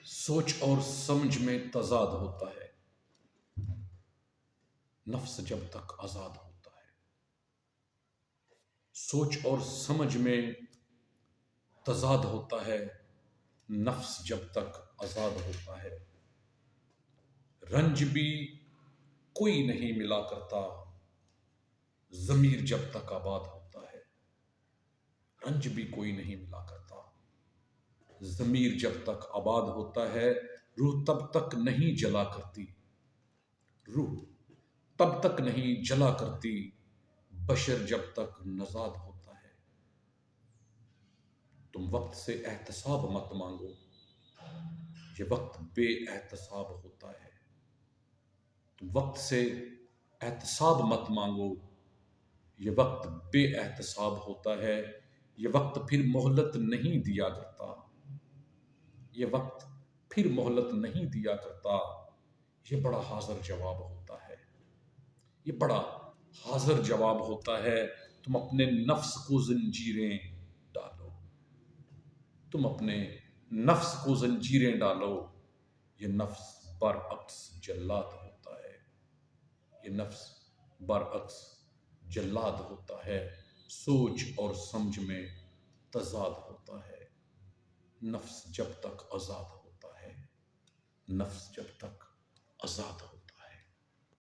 سوچ اور سمجھ میں تضاد ہوتا ہے، نفس جب تک آزاد ہوتا ہے۔ سوچ اور سمجھ میں تضاد ہوتا ہے، نفس جب تک آزاد ہوتا ہے۔ رنج بھی کوئی نہیں ملا کرتا، ضمیر جب تک آباد ہوتا ہے۔ رنج بھی کوئی نہیں ملا کرتا، ضمیر جب تک آباد ہوتا ہے۔ روح تب تک نہیں جلا کرتی، روح تب تک نہیں جلا کرتی، بشر جب تک نژاد ہوتا ہے۔ تم وقت سے احتساب مت مانگو، یہ وقت بے احتساب ہوتا ہے۔ تم وقت سے احتساب مت مانگو، یہ وقت بے احتساب ہوتا ہے۔ یہ وقت پھر مہلت نہیں دیا کرتا، یہ وقت پھر مہلت نہیں دیا کرتا۔ یہ بڑا حاضر جواب ہوتا ہے، یہ بڑا حاضر جواب ہوتا ہے۔ تم اپنے نفس کو زنجیریں ڈالو، تم اپنے نفس کو زنجیریں ڈالو۔ یہ نفس برعکس جلاد ہوتا ہے، یہ نفس برعکس جلاد ہوتا ہے۔ سوچ اور سمجھ میں تضاد ہوتا ہے، نفس جب تک آزاد ہوتا ہے، نفس جب تک آزاد ہوتا ہے۔